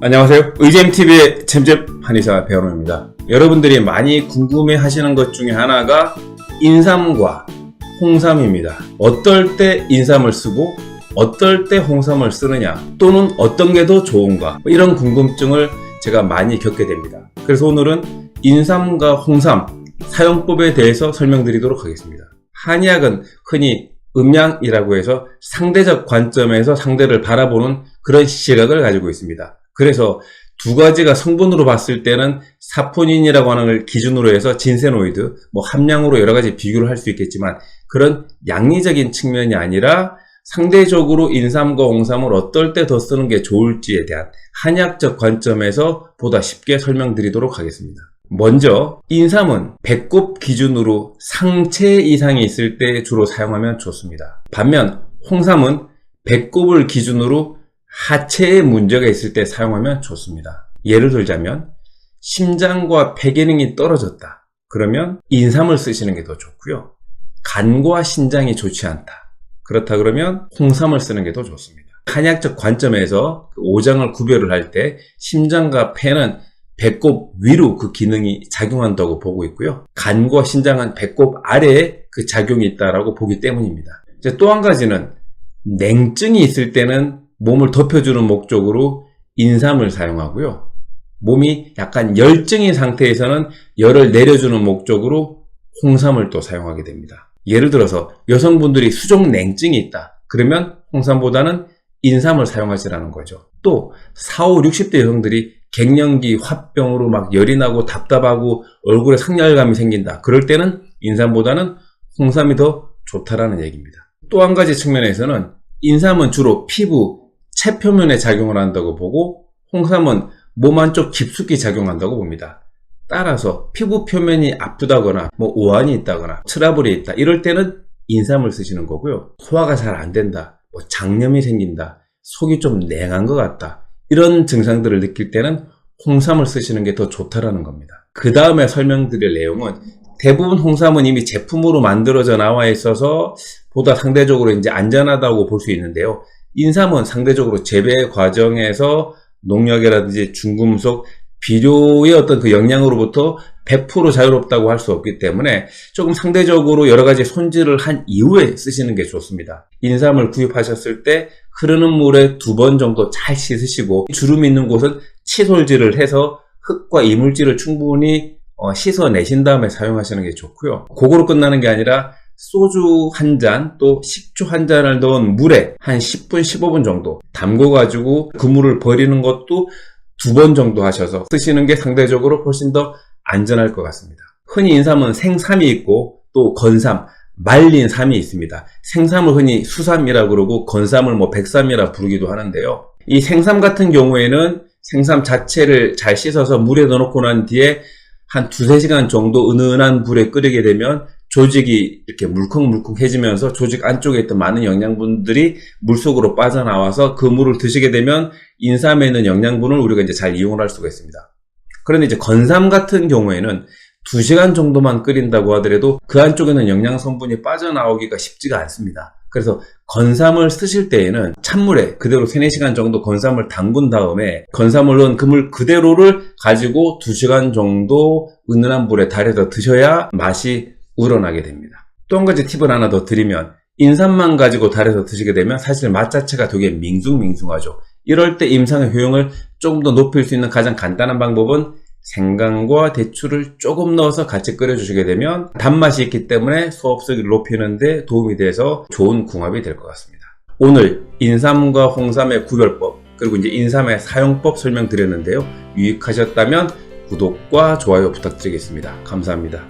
안녕하세요. 의잼TV의 잼잼 한의사 배원호입니다. 여러분들이 많이 궁금해 하시는 것 중에 하나가 인삼과 홍삼입니다. 어떨 때 인삼을 쓰고 어떨 때 홍삼을 쓰느냐, 또는 어떤 게 더 좋은가, 이런 궁금증을 제가 많이 겪게 됩니다. 그래서 오늘은 인삼과 홍삼 사용법에 대해서 설명드리도록 하겠습니다. 한의학은 흔히 음양이라고 해서 상대적 관점에서 상대를 바라보는 그런 시각을 가지고 있습니다. 그래서 두 가지가 성분으로 봤을 때는 사포닌이라고 하는 걸 기준으로 해서 진세노이드, 함량으로 여러 가지 비교를 할 수 있겠지만, 그런 양리적인 측면이 아니라 상대적으로 인삼과 홍삼을 어떨 때 더 쓰는 게 좋을지에 대한 한의학적 관점에서 보다 쉽게 설명드리도록 하겠습니다. 먼저 인삼은 배꼽 기준으로 상체 이상이 있을 때 주로 사용하면 좋습니다. 반면 홍삼은 배꼽을 기준으로 하체에 문제가 있을 때 사용하면 좋습니다. 예를 들자면 심장과 폐 기능이 떨어졌다, 그러면 인삼을 쓰시는 게 더 좋고요. 간과 신장이 좋지 않다, 그렇다 그러면 홍삼을 쓰는 게 더 좋습니다. 한의학적 관점에서 오장을 구별을 할 때 심장과 폐는 배꼽 위로 그 기능이 작용한다고 보고 있고요. 간과 신장은 배꼽 아래에 그 작용이 있다고 보기 때문입니다. 이제 또 한 가지는 냉증이 있을 때는 몸을 덮여주는 목적으로 인삼을 사용하고요. 몸이 약간 열증인 상태에서는 열을 내려주는 목적으로 홍삼을 또 사용하게 됩니다. 예를 들어서 여성분들이 수족 냉증이 있다, 그러면 홍삼보다는 인삼을 사용하시라는 거죠. 또 40, 60대 여성들이 갱년기 화병으로 막 열이 나고 답답하고 얼굴에 상열감이 생긴다, 그럴 때는 인삼보다는 홍삼이 더 좋다라는 얘기입니다. 또 한 가지 측면에서는 인삼은 주로 피부 체표면에 작용을 한다고 보고, 홍삼은 몸 안쪽 깊숙이 작용한다고 봅니다. 따라서 피부 표면이 아프다거나 오한이 있다거나 트러블이 있다, 이럴 때는 인삼을 쓰시는 거고요. 소화가 잘 안 된다, 장염이 생긴다, 속이 좀 냉한 것 같다, 이런 증상들을 느낄 때는 홍삼을 쓰시는 게 더 좋다라는 겁니다. 그 다음에 설명드릴 내용은 대부분 홍삼은 이미 제품으로 만들어져 나와 있어서 보다 상대적으로 이제 안전하다고 볼 수 있는데요. 인삼은 상대적으로 재배 과정에서 농약이라든지 중금속, 비료의 어떤 그 영양으로부터 100% 자유롭다고 할 수 없기 때문에 조금 상대적으로 여러 가지 손질을 한 이후에 쓰시는 게 좋습니다. 인삼을 구입하셨을 때 흐르는 물에 2번 정도 잘 씻으시고, 주름이 있는 곳은 칫솔질을 해서 흙과 이물질을 충분히 씻어내신 다음에 사용하시는 게 좋고요. 그거로 끝나는 게 아니라 소주 한 잔, 또 식초 한 잔을 넣은 물에 한 10분, 15분 정도 담궈가지고 그 물을 버리는 것도 2번 정도 하셔서 쓰시는 게 상대적으로 훨씬 더 안전할 것 같습니다. 흔히 인삼은 생삼이 있고 또 건삼, 말린 삼이 있습니다. 생삼을 흔히 수삼이라고 그러고 건삼을 백삼이라 부르기도 하는데요. 이 생삼 같은 경우에는 생삼 자체를 잘 씻어서 물에 넣어놓고 난 뒤에 한 2-3시간 정도 은은한 불에 끓이게 되면 조직이 이렇게 물컹물컹해지면서 조직 안쪽에 있던 많은 영양분들이 물속으로 빠져나와서 그 물을 드시게 되면 인삼에 있는 영양분을 우리가 이제 잘 이용을 할 수가 있습니다. 그런데 이제 건삼 같은 경우에는 2시간 정도만 끓인다고 하더라도 그 안쪽에는 영양 성분이 빠져나오기가 쉽지가 않습니다. 그래서 건삼을 쓰실 때에는 찬물에 그대로 3-4시간 정도 건삼을 담근 다음에 건삼을 넣은 그 물 그대로를 가지고 2시간 정도 은은한 불에 달여서 드셔야 맛이 우러나게 됩니다. 또 한 가지 팁을 하나 더 드리면, 인삼만 가지고 달여서 드시게 되면 사실 맛 자체가 되게 밍숭밍숭하죠. 이럴 때 임상의 효용을 조금 더 높일 수 있는 가장 간단한 방법은 생강과 대추를 조금 넣어서 같이 끓여주시게 되면 단맛이 있기 때문에 소화흡수기를 높이는 데 도움이 돼서 좋은 궁합이 될 것 같습니다. 오늘 인삼과 홍삼의 구별법, 그리고 이제 인삼의 사용법 설명드렸는데요. 유익하셨다면 구독과 좋아요 부탁드리겠습니다. 감사합니다.